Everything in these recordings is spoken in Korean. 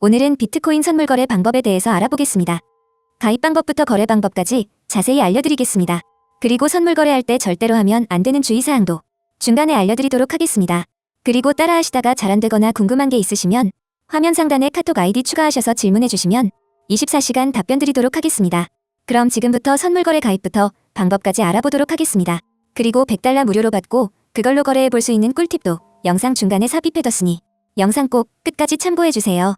오늘은 비트코인 선물 거래 방법에 대해서 알아보겠습니다. 가입 방법부터 거래 방법까지 자세히 알려드리겠습니다. 그리고 선물 거래할 때 절대로 하면 안 되는 주의사항도 중간에 알려드리도록 하겠습니다. 그리고 따라하시다가 잘 안되거나 궁금한 게 있으시면 화면 상단에 카톡 아이디 추가하셔서 질문해주시면 24시간 답변 드리도록 하겠습니다. 그럼 지금부터 선물 거래 가입부터 방법까지 알아보도록 하겠습니다. 그리고 $100 무료로 받고 그걸로 거래해 볼 수 있는 꿀팁도 영상 중간에 삽입해뒀으니 영상 꼭 끝까지 참고해주세요.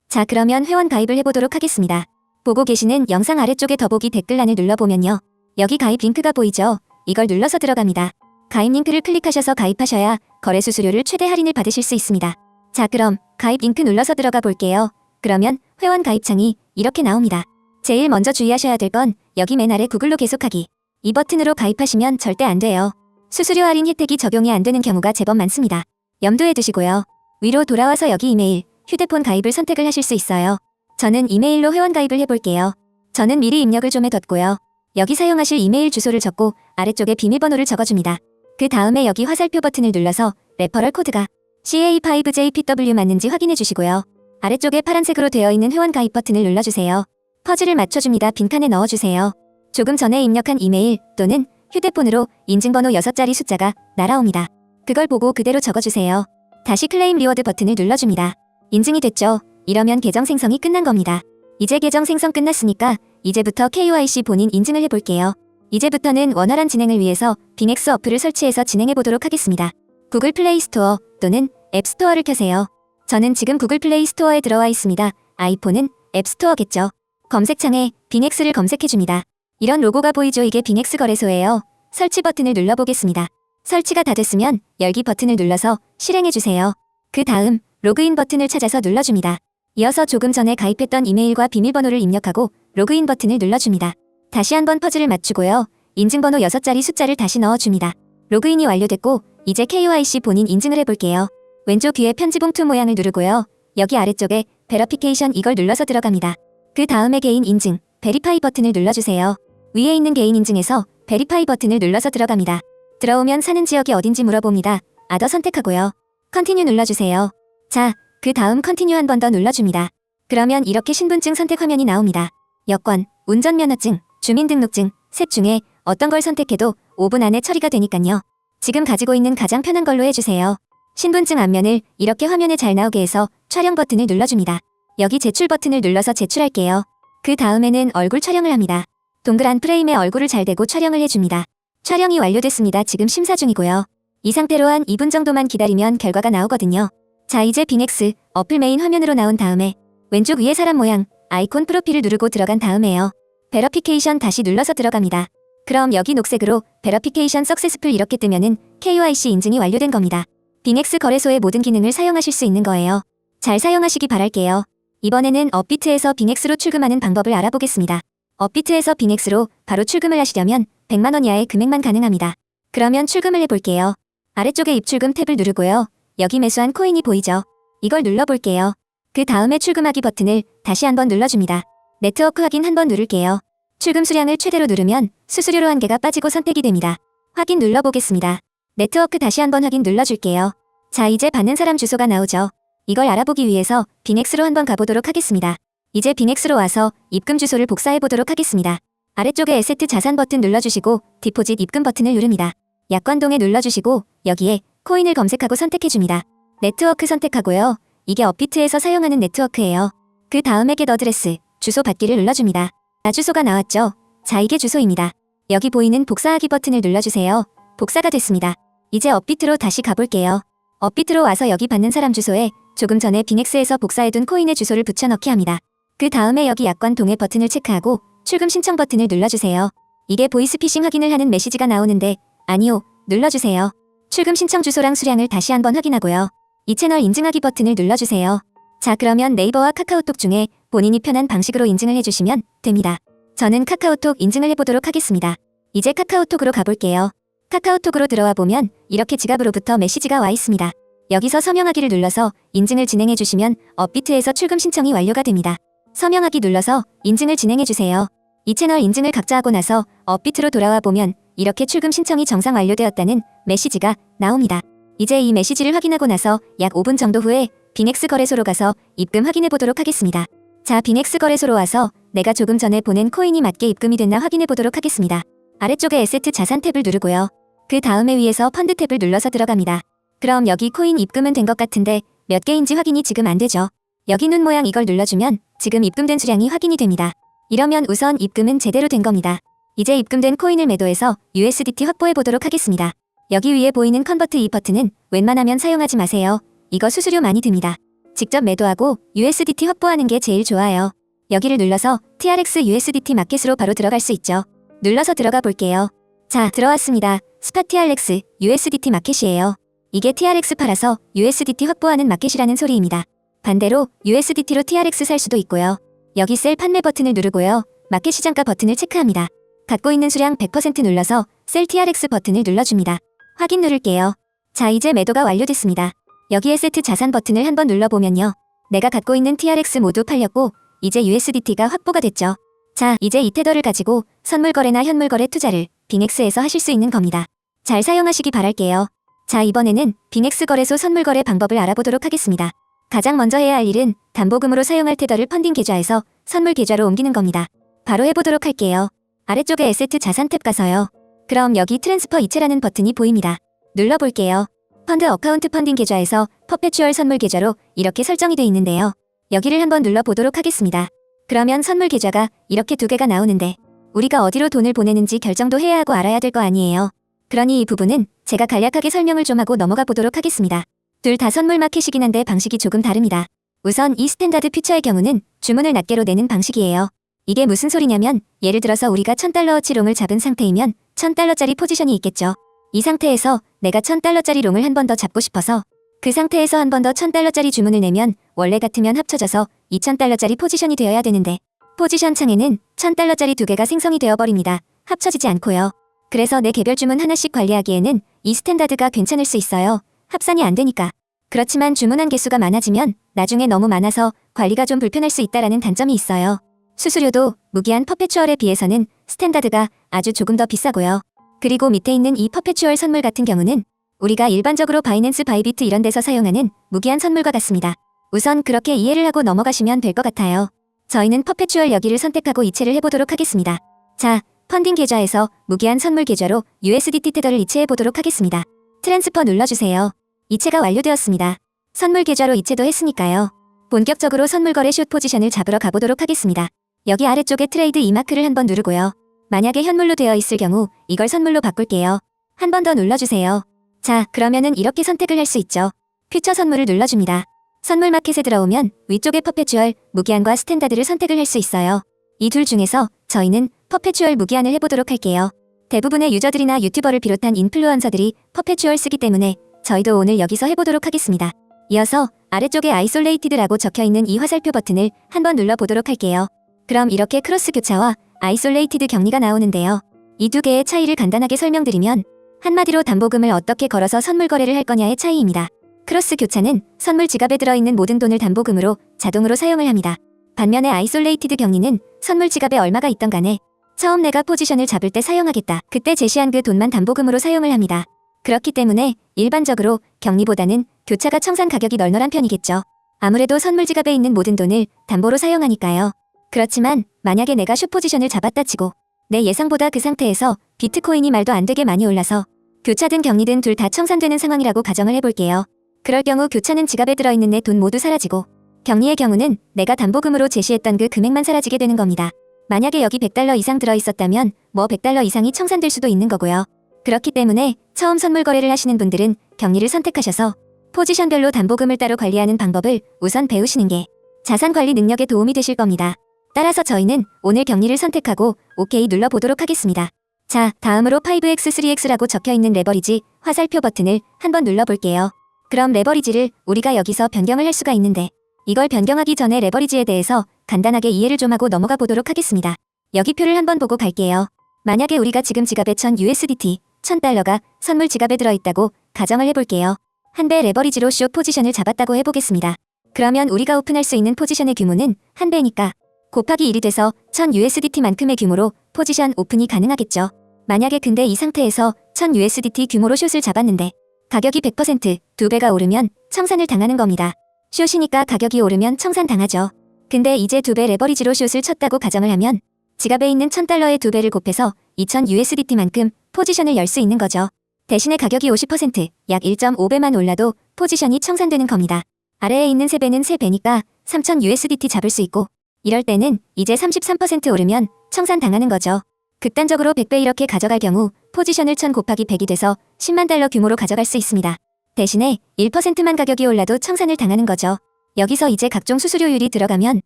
자, 그러면 회원 가입을 해보도록 하겠습니다. 보고 계시는 영상 아래쪽에 더보기 댓글란을 눌러보면요. 여기 가입 링크가 보이죠? 이걸 눌러서 들어갑니다. 가입 링크를 클릭하셔서 가입하셔야 거래 수수료를 최대 할인을 받으실 수 있습니다. 자, 그럼 가입 링크 눌러서 들어가 볼게요. 그러면 회원 가입창이 이렇게 나옵니다. 제일 먼저 주의하셔야 될 건 여기 맨 아래 구글로 계속하기 이 버튼으로 가입하시면 절대 안 돼요. 수수료 할인 혜택이 적용이 안 되는 경우가 제법 많습니다. 염두에 두시고요. 위로 돌아와서 여기 이메일, 휴대폰 가입을 선택을 하실 수 있어요. 저는 이메일로 회원 가입을 해볼게요. 저는 미리 입력을 좀 해뒀고요. 여기 사용하실 이메일 주소를 적고 아래쪽에 비밀번호를 적어줍니다. 그 다음에 여기 화살표 버튼을 눌러서 레퍼럴 코드가 CA5JPW 맞는지 확인해 주시고요. 아래쪽에 파란색으로 되어 있는 회원 가입 버튼을 눌러주세요. 퍼즐을 맞춰줍니다. 빈칸에 넣어주세요. 조금 전에 입력한 이메일 또는 휴대폰으로 인증번호 6자리 숫자가 날아옵니다. 그걸 보고 그대로 적어주세요. 다시 클레임 리워드 버튼을 눌러줍니다. 인증이 됐죠? 이러면 계정 생성이 끝난 겁니다. 이제 계정 생성 끝났으니까 이제부터 KYC 본인 인증을 해볼게요. 이제부터는 원활한 진행을 위해서 빙엑스 어플을 설치해서 진행해보도록 하겠습니다. 구글 플레이 스토어 또는 앱 스토어를 켜세요. 저는 지금 구글 플레이 스토어에 들어와 있습니다. 아이폰은 앱 스토어겠죠. 검색창에 빙엑스를 검색해줍니다. 이런 로고가 보이죠? 이게 빙엑스 거래소예요. 설치 버튼을 눌러보겠습니다. 설치가 다 됐으면 열기 버튼을 눌러서 실행해주세요. 그 다음 로그인 버튼을 찾아서 눌러줍니다. 이어서 조금 전에 가입했던 이메일과 비밀번호를 입력하고 로그인 버튼을 눌러줍니다. 다시 한번 퍼즐을 맞추고요. 인증번호 6자리 숫자를 다시 넣어줍니다. 로그인이 완료됐고 이제 KYC 본인 인증을 해볼게요. 왼쪽 위에 편지봉투 모양을 누르고요. 여기 아래쪽에 베러피케이션 이걸 눌러서 들어갑니다. 그 다음에 개인 인증, 베리파이 버튼을 눌러주세요. 위에 있는 개인 인증에서 베리파이 버튼을 눌러서 들어갑니다. 들어오면 사는 지역이 어딘지 물어봅니다. 아더 선택하고요. 컨티뉴 눌러주세요. 자, 그 다음 컨티뉴 한 번 더 눌러줍니다. 그러면 이렇게 신분증 선택 화면이 나옵니다. 여권, 운전면허증, 주민등록증, 셋 중에 어떤 걸 선택해도 5분 안에 처리가 되니깐요. 지금 가지고 있는 가장 편한 걸로 해주세요. 신분증 앞면을 이렇게 화면에 잘 나오게 해서 촬영 버튼을 눌러줍니다. 여기 제출 버튼을 눌러서 제출할게요. 그 다음에는 얼굴 촬영을 합니다. 동그란 프레임에 얼굴을 잘 대고 촬영을 해줍니다. 촬영이 완료됐습니다. 지금 심사 중이고요. 이 상태로 한 2분 정도만 기다리면 결과가 나오거든요. 자, 이제 빙엑스 어플 메인 화면으로 나온 다음에 왼쪽 위에 사람 모양 아이콘 프로필을 누르고 들어간 다음에요. 베러피케이션 다시 눌러서 들어갑니다. 그럼 여기 녹색으로 베러피케이션 석세스풀 이렇게 뜨면은 KYC 인증이 완료된 겁니다. 빙엑스 거래소의 모든 기능을 사용하실 수 있는 거예요. 잘 사용하시기 바랄게요. 이번에는 업비트에서 빙엑스로 출금하는 방법을 알아보겠습니다. 업비트에서 빙엑스로 바로 출금을 하시려면 100만원 이하의 금액만 가능합니다. 그러면 출금을 해볼게요. 아래쪽에 입출금 탭을 누르고요. 여기 매수한 코인이 보이죠? 이걸 눌러볼게요. 그 다음에 출금하기 버튼을 다시 한번 눌러줍니다. 네트워크 확인 한번 누를게요. 출금 수량을 최대로 누르면 수수료로 한 개가 빠지고 선택이 됩니다. 확인 눌러보겠습니다. 네트워크 다시 한번 확인 눌러줄게요. 자, 이제 받는 사람 주소가 나오죠? 이걸 알아보기 위해서 빙엑스로 한번 가보도록 하겠습니다. 이제 빙엑스로 와서 입금 주소를 복사해보도록 하겠습니다. 아래쪽에 에세트 자산 버튼 눌러주시고 디포짓 입금 버튼을 누릅니다. 약관동에 눌러주시고 여기에 코인을 검색하고 선택해줍니다. 네트워크 선택하고요. 이게 업비트에서 사용하는 네트워크예요. 그 다음에 겟 어드레스, 주소 받기를 눌러줍니다. 주소가 나왔죠? 자, 이게 주소입니다. 여기 보이는 복사하기 버튼을 눌러주세요. 복사가 됐습니다. 이제 업비트로 다시 가볼게요. 업비트로 와서 여기 받는 사람 주소에 조금 전에 빙엑스에서 복사해둔 코인의 주소를 붙여넣기 합니다. 그 다음에 여기 약관 동의 버튼을 체크하고 출금 신청 버튼을 눌러주세요. 이게 보이스피싱 확인을 하는 메시지가 나오는데 아니요, 눌러주세요. 출금 신청 주소랑 수량을 다시 한번 확인하고요. 이 채널 인증하기 버튼을 눌러주세요. 자, 그러면 네이버와 카카오톡 중에 본인이 편한 방식으로 인증을 해주시면 됩니다. 저는 카카오톡 인증을 해보도록 하겠습니다. 이제 카카오톡으로 가볼게요. 카카오톡으로 들어와 보면 이렇게 지갑으로부터 메시지가 와 있습니다. 여기서 서명하기를 눌러서 인증을 진행해주시면 업비트에서 출금 신청이 완료가 됩니다. 서명하기 눌러서 인증을 진행해주세요. 이 채널 인증을 각자 하고 나서 업비트로 돌아와 보면 이렇게 출금 신청이 정상 완료되었다는 메시지가 나옵니다. 이제 이 메시지를 확인하고 나서 약 5분 정도 후에 빅엑스 거래소로 가서 입금 확인해 보도록 하겠습니다. 자, 빅엑스 거래소로 와서 내가 조금 전에 보낸 코인이 맞게 입금이 됐나 확인해 보도록 하겠습니다. 아래쪽에 에세트 자산 탭을 누르고요. 그 다음에 위에서 펀드 탭을 눌러서 들어갑니다. 그럼 여기 코인 입금은 된 것 같은데 몇 개인지 확인이 지금 안 되죠. 여기 눈 모양 이걸 눌러주면 지금 입금된 수량이 확인이 됩니다. 이러면 우선 입금은 제대로 된 겁니다. 이제 입금된 코인을 매도해서 USDT 확보해 보도록 하겠습니다. 여기 위에 보이는 컨버트 이 버튼은 웬만하면 사용하지 마세요. 이거 수수료 많이 듭니다. 직접 매도하고 USDT 확보하는 게 제일 좋아요. 여기를 눌러서 TRX USDT 마켓으로 바로 들어갈 수 있죠. 눌러서 들어가 볼게요. 자, 들어왔습니다. 스팟 TRX USDT 마켓이에요. 이게 TRX 팔아서 USDT 확보하는 마켓이라는 소리입니다. 반대로 USDT로 TRX 살 수도 있고요. 여기 셀 판매 버튼을 누르고요. 마켓 시장가 버튼을 체크합니다. 갖고 있는 수량 100% 눌러서 셀 TRX 버튼을 눌러줍니다. 확인 누를게요. 자, 이제 매도가 완료됐습니다. 여기에 세트 자산 버튼을 한번 눌러보면요. 내가 갖고 있는 TRX 모두 팔렸고 이제 USDT가 확보가 됐죠. 자, 이제 이 테더를 가지고 선물거래나 현물거래 투자를 빅엑스에서 하실 수 있는 겁니다. 잘 사용하시기 바랄게요. 자, 이번에는 빅엑스 거래소 선물거래 방법을 알아보도록 하겠습니다. 가장 먼저 해야 할 일은 담보금으로 사용할 테더를 펀딩 계좌에서 선물 계좌로 옮기는 겁니다. 바로 해보도록 할게요. 아래쪽에 에세트 자산 탭 가서요. 그럼 여기 트랜스퍼 이체라는 버튼이 보입니다. 눌러볼게요. 펀드 어카운트 펀딩 계좌에서 퍼페추얼 선물 계좌로 이렇게 설정이 돼 있는데요. 여기를 한번 눌러보도록 하겠습니다. 그러면 선물 계좌가 이렇게 두 개가 나오는데 우리가 어디로 돈을 보내는지 결정도 해야 하고 알아야 될 거 아니에요. 그러니 이 부분은 제가 간략하게 설명을 좀 하고 넘어가 보도록 하겠습니다. 둘 다 선물 마켓이긴 한데 방식이 조금 다릅니다. 우선 이 스탠다드 퓨처의 경우는 주문을 낱개로 내는 방식이에요. 이게 무슨 소리냐면 예를 들어서 우리가 1000달러어치 롱을 잡은 상태이면 1000달러짜리 포지션이 있겠죠. 이 상태에서 내가 1000달러짜리 롱을 한 번 더 잡고 싶어서 그 상태에서 한 번 더 1000달러짜리 주문을 내면 원래 같으면 합쳐져서 2000달러짜리 포지션이 되어야 되는데 포지션 창에는 1000달러짜리 두 개가 생성이 되어버립니다. 합쳐지지 않고요. 그래서 내 개별 주문 하나씩 관리하기에는 이 스탠다드가 괜찮을 수 있어요. 합산이 안 되니까. 그렇지만 주문한 개수가 많아지면 나중에 너무 많아서 관리가 좀 불편할 수 있다라는 단점이 있어요. 수수료도 무기한 퍼페추얼에 비해서는 스탠다드가 아주 조금 더 비싸고요. 그리고 밑에 있는 이 퍼페추얼 선물 같은 경우는 우리가 일반적으로 바이낸스 바이비트 이런 데서 사용하는 무기한 선물과 같습니다. 우선 그렇게 이해를 하고 넘어가시면 될 것 같아요. 저희는 퍼페추얼 여기를 선택하고 이체를 해보도록 하겠습니다. 자, 펀딩 계좌에서 무기한 선물 계좌로 USDT 테더를 이체해보도록 하겠습니다. 트랜스퍼 눌러주세요. 이체가 완료되었습니다. 선물 계좌로 이체도 했으니까요. 본격적으로 선물거래 숏 포지션을 잡으러 가보도록 하겠습니다. 여기 아래쪽에 트레이드 이마크를 한번 누르고요. 만약에 현물로 되어 있을 경우 이걸 선물로 바꿀게요. 한 번 더 눌러주세요. 자, 그러면은 이렇게 선택을 할 수 있죠. 퓨처 선물을 눌러줍니다. 선물 마켓에 들어오면 위쪽에 퍼페추얼, 무기한과 스탠다드를 선택을 할 수 있어요. 이 둘 중에서 저희는 퍼페추얼 무기한을 해보도록 할게요. 대부분의 유저들이나 유튜버를 비롯한 인플루언서들이 퍼페추얼 쓰기 때문에 저희도 오늘 여기서 해보도록 하겠습니다. 이어서 아래쪽에 아이솔레이티드라고 적혀있는 이 화살표 버튼을 한번 눌러보도록 할게요. 그럼 이렇게 크로스 교차와 아이솔레이티드 격리가 나오는데요. 이 두 개의 차이를 간단하게 설명드리면 한마디로 담보금을 어떻게 걸어서 선물 거래를 할 거냐의 차이입니다. 크로스 교차는 선물 지갑에 들어있는 모든 돈을 담보금으로 자동으로 사용을 합니다. 반면에 아이솔레이티드 격리는 선물 지갑에 얼마가 있던 간에 처음 내가 포지션을 잡을 때 사용하겠다. 그때 제시한 그 돈만 담보금으로 사용을 합니다. 그렇기 때문에 일반적으로 격리보다는 교차가 청산 가격이 널널한 편이겠죠. 아무래도 선물 지갑에 있는 모든 돈을 담보로 사용하니까요. 그렇지만 만약에 내가 숏 포지션을 잡았다 치고 내 예상보다 그 상태에서 비트코인이 말도 안 되게 많이 올라서 교차든 격리든 둘 다 청산되는 상황이라고 가정을 해볼게요. 그럴 경우 교차는 지갑에 들어있는 내 돈 모두 사라지고 격리의 경우는 내가 담보금으로 제시했던 그 금액만 사라지게 되는 겁니다. 만약에 여기 100달러 이상 들어있었다면 뭐 100달러 이상이 청산될 수도 있는 거고요. 그렇기 때문에 처음 선물 거래를 하시는 분들은 격리를 선택하셔서 포지션별로 담보금을 따로 관리하는 방법을 우선 배우시는 게 자산 관리 능력에 도움이 되실 겁니다. 따라서 저희는 오늘 격리를 선택하고 OK 눌러보도록 하겠습니다. 자, 다음으로 5X, 3X라고 적혀있는 레버리지 화살표 버튼을 한번 눌러볼게요. 그럼 레버리지를 우리가 여기서 변경을 할 수가 있는데 이걸 변경하기 전에 레버리지에 대해서 간단하게 이해를 좀 하고 넘어가 보도록 하겠습니다. 여기 표를 한번 보고 갈게요. 만약에 우리가 지금 지갑에 1000USDT, 1000달러가 선물 지갑에 들어있다고 가정을 해볼게요. 한 배 레버리지로 숏 포지션을 잡았다고 해보겠습니다. 그러면 우리가 오픈할 수 있는 포지션의 규모는 한 배니까 곱하기 1이 돼서 1000USDT만큼의 규모로 포지션 오픈이 가능하겠죠. 만약에 근데 이 상태에서 1000USDT 규모로 숏을 잡았는데 가격이 100%, 2배가 오르면 청산을 당하는 겁니다. 숏이니까 가격이 오르면 청산당하죠. 근데 이제 2배 레버리지로 숏을 쳤다고 가정을 하면 지갑에 있는 $1000의 2배를 곱해서 2000USDT만큼 포지션을 열 수 있는 거죠. 대신에 가격이 50%, 약 1.5배만 올라도 포지션이 청산되는 겁니다. 아래에 있는 3배는 3배니까 3000USDT 잡을 수 있고 이럴 때는 이제 33% 오르면 청산당하는 거죠. 극단적으로 100배 이렇게 가져갈 경우 포지션을 1000 곱하기 100이 돼서 10만 달러 규모로 가져갈 수 있습니다. 대신에 1%만 가격이 올라도 청산을 당하는 거죠. 여기서 이제 각종 수수료율이 들어가면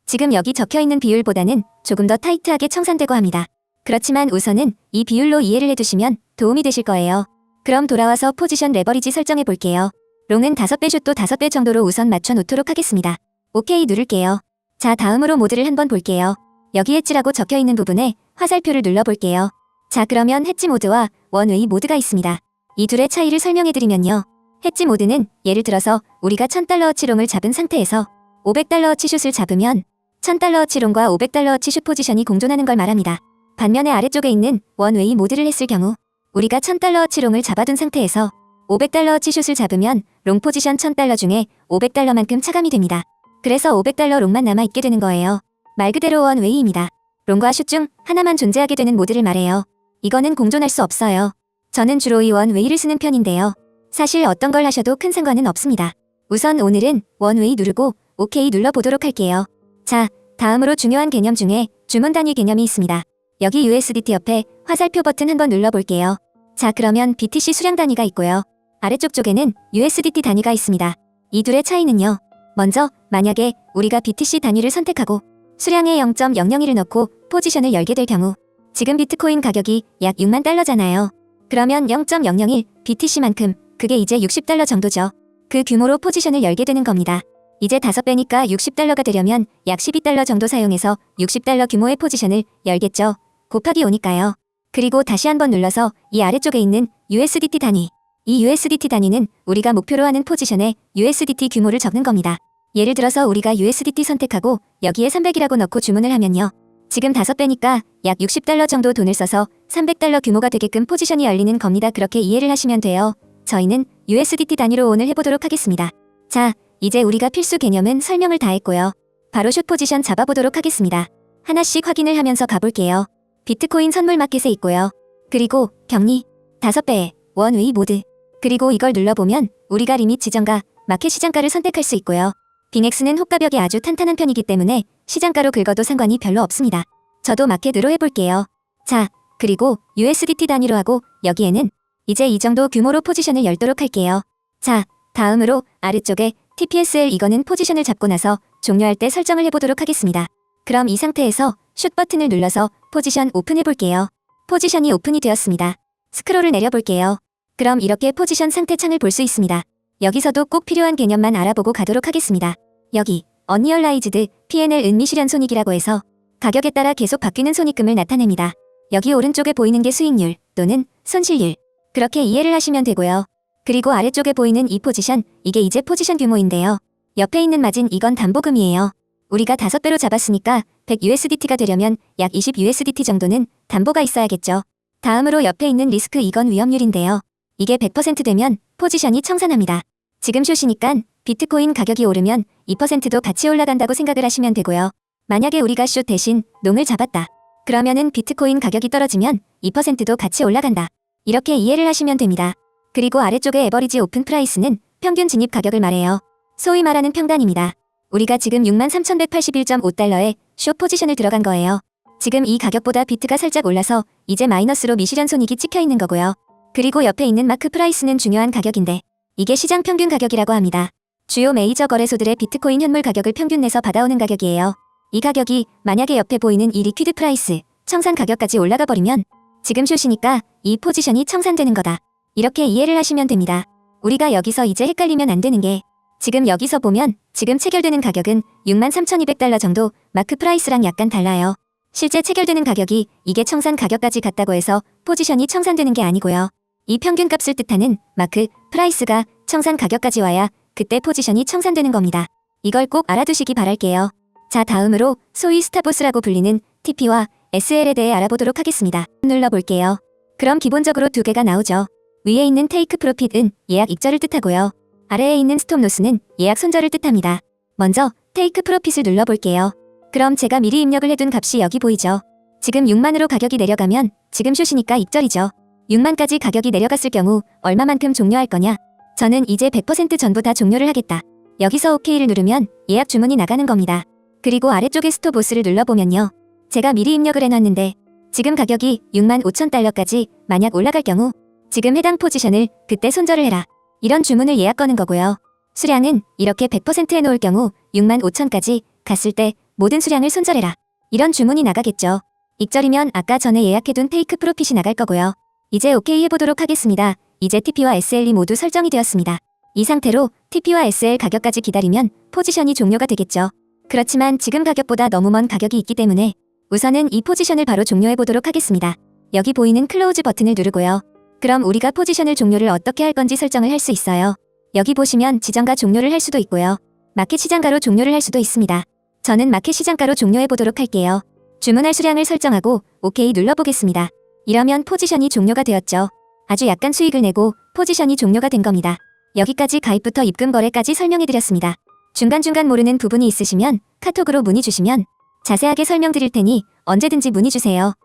지금 여기 적혀있는 비율보다는 조금 더 타이트하게 청산되고 합니다. 그렇지만 우선은 이 비율로 이해를 해두시면 도움이 되실 거예요. 그럼 돌아와서 포지션 레버리지 설정해 볼게요. 롱은 5배, 숏도 5배 정도로 우선 맞춰 놓도록 하겠습니다. 오케이 누를게요. 자, 다음으로 모드를 한번 볼게요. 여기 엣지라고 적혀있는 부분에 화살표를 눌러볼게요. 자, 그러면 해지 모드와 원웨이 모드가 있습니다. 이 둘의 차이를 설명해드리면요. 해지 모드는 예를 들어서 우리가 $1000어치 롱을 잡은 상태에서 $500어치 숏을 잡으면 $1000어치 롱과 $500어치 숏 포지션이 공존하는 걸 말합니다. 반면에 아래쪽에 있는 원웨이 모드를 했을 경우 우리가 $1000어치 롱을 잡아둔 상태에서 $500어치 숏을 잡으면 롱 포지션 $1000 중에 $500만큼 차감이 됩니다. 그래서 $500 롱만 남아있게 되는 거예요. 말 그대로 원웨이입니다. 롱과 숏 중 하나만 존재하게 되는 모드를 말해요. 이거는 공존할 수 없어요. 저는 주로 이 원웨이를 쓰는 편인데요. 사실 어떤 걸 하셔도 큰 상관은 없습니다. 우선 오늘은 원웨이 누르고 오케이 눌러보도록 할게요. 자, 다음으로 중요한 개념 중에 주문 단위 개념이 있습니다. 여기 USDT 옆에 화살표 버튼 한번 눌러볼게요. 자, 그러면 BTC 수량 단위가 있고요. 아래쪽 쪽에는 USDT 단위가 있습니다. 이 둘의 차이는요. 먼저 만약에 우리가 BTC 단위를 선택하고 수량에 0.001을 넣고 포지션을 열게 될 경우 지금 비트코인 가격이 약 6만 달러잖아요. 그러면 0.001 BTC만큼 그게 이제 $60 정도죠. 그 규모로 포지션을 열게 되는 겁니다. 이제 5배니까 $60가 되려면 약 $12 정도 사용해서 $60 규모의 포지션을 열겠죠. 곱하기 5니까요. 그리고 다시 한번 눌러서 이 아래쪽에 있는 USDT 단위. 이 USDT 단위는 우리가 목표로 하는 포지션에 USDT 규모를 적는 겁니다. 예를 들어서 우리가 USDT 선택하고 여기에 300이라고 넣고 주문을 하면요. 지금 5배니까 약 $60 정도 돈을 써서 $300 규모가 되게끔 포지션이 열리는 겁니다. 그렇게 이해를 하시면 돼요. 저희는 USDT 단위로 오늘 해보도록 하겠습니다. 자, 이제 우리가 필수 개념은 설명을 다 했고요. 바로 숏 포지션 잡아보도록 하겠습니다. 하나씩 확인을 하면서 가볼게요. 비트코인 선물 마켓에 있고요. 그리고 격리, 5배의 원웨이 모드. 그리고 이걸 눌러보면 우리가 리밋 지정가, 마켓 시장가를 선택할 수 있고요. 빙엑스는 호가벽이 아주 탄탄한 편이기 때문에 시장가로 긁어도 상관이 별로 없습니다. 저도 마켓으로 해볼게요. 자, 그리고 USDT 단위로 하고 여기에는 이제 이 정도 규모로 포지션을 열도록 할게요. 자, 다음으로 아래쪽에 TPSL 이거는 포지션을 잡고 나서 종료할 때 설정을 해보도록 하겠습니다. 그럼 이 상태에서 슛 버튼을 눌러서 포지션 오픈해볼게요. 포지션이 오픈이 되었습니다. 스크롤을 내려볼게요. 그럼 이렇게 포지션 상태 창을 볼 수 있습니다. 여기서도 꼭 필요한 개념만 알아보고 가도록 하겠습니다. 여기 언리얼라이즈드 P&L 은미실현 손익이라고 해서 가격에 따라 계속 바뀌는 손익금을 나타냅니다. 여기 오른쪽에 보이는 게 수익률 또는 손실률. 그렇게 이해를 하시면 되고요. 그리고 아래쪽에 보이는 이 포지션, 이게 이제 포지션 규모인데요. 옆에 있는 마진 이건 담보금이에요. 우리가 5배로 잡았으니까 100USDT가 되려면 약 20USDT 정도는 담보가 있어야겠죠. 다음으로 옆에 있는 리스크 이건 위험률인데요. 이게 100% 되면 포지션이 청산합니다. 지금 숏이니깐 비트코인 가격이 오르면 2%도 같이 올라간다고 생각을 하시면 되고요. 만약에 우리가 숏 대신 롱을 잡았다. 그러면은 비트코인 가격이 떨어지면 2%도 같이 올라간다. 이렇게 이해를 하시면 됩니다. 그리고 아래쪽에 에버리지 오픈 프라이스는 평균 진입 가격을 말해요. 소위 말하는 평단입니다. 우리가 지금 63,181.5달러에 숏 포지션을 들어간 거예요. 지금 이 가격보다 비트가 살짝 올라서 이제 마이너스로 미실현 손익이 찍혀 있는 거고요. 그리고 옆에 있는 마크 프라이스는 중요한 가격인데 이게 시장 평균 가격이라고 합니다. 주요 메이저 거래소들의 비트코인 현물 가격을 평균 내서 받아오는 가격이에요. 이 가격이 만약에 옆에 보이는 이 리퀴드 프라이스, 청산 가격까지 올라가 버리면 지금 숏이니까 이 포지션이 청산되는 거다. 이렇게 이해를 하시면 됩니다. 우리가 여기서 이제 헷갈리면 안 되는 게 지금 여기서 보면 지금 체결되는 가격은 63,200달러 정도 마크 프라이스랑 약간 달라요. 실제 체결되는 가격이 이게 청산 가격까지 같다고 해서 포지션이 청산되는 게 아니고요. 이 평균값을 뜻하는 마크 프라이스가 청산 가격까지 와야 그때 포지션이 청산되는 겁니다. 이걸 꼭 알아두시기 바랄게요. 자, 다음으로 소위 스탑로스라고 불리는 TP와 SL에 대해 알아보도록 하겠습니다. 눌러볼게요. 그럼 기본적으로 두 개가 나오죠. 위에 있는 테이크 프로핏은 예약 익절을 뜻하고요. 아래에 있는 스톱로스는 예약 손절을 뜻합니다. 먼저 테이크 프로핏을 눌러볼게요. 그럼 제가 미리 입력을 해둔 값이 여기 보이죠? 지금 6만으로 가격이 내려가면 지금 숏이니까 익절이죠. 6만까지 가격이 내려갔을 경우 얼마만큼 종료할 거냐? 저는 이제 100% 전부 다 종료를 하겠다. 여기서 OK를 누르면 예약 주문이 나가는 겁니다. 그리고 아래쪽에 스톱로스를 눌러보면요. 제가 미리 입력을 해놨는데 지금 가격이 6만 5천 달러까지 만약 올라갈 경우 지금 해당 포지션을 그때 손절을 해라. 이런 주문을 예약 거는 거고요. 수량은 이렇게 100% 해놓을 경우 6만 5천까지 갔을 때 모든 수량을 손절해라. 이런 주문이 나가겠죠. 익절이면 아까 전에 예약해둔 테이크 프로핏이 나갈 거고요. 이제 OK 해보도록 하겠습니다. 이제 TP와 SL이 모두 설정이 되었습니다. 이 상태로 TP와 SL 가격까지 기다리면 포지션이 종료가 되겠죠. 그렇지만 지금 가격보다 너무 먼 가격이 있기 때문에 우선은 이 포지션을 바로 종료해보도록 하겠습니다. 여기 보이는 클로우즈 버튼을 누르고요. 그럼 우리가 포지션을 종료를 어떻게 할 건지 설정을 할 수 있어요. 여기 보시면 지정가 종료를 할 수도 있고요. 마켓 시장가로 종료를 할 수도 있습니다. 저는 마켓 시장가로 종료해보도록 할게요. 주문할 수량을 설정하고 OK 눌러보겠습니다. 이러면 포지션이 종료가 되었죠. 아주 약간 수익을 내고 포지션이 종료가 된 겁니다. 여기까지 가입부터 입금 거래까지 설명해드렸습니다. 중간중간 모르는 부분이 있으시면 카톡으로 문의 주시면 자세하게 설명드릴 테니 언제든지 문의 주세요.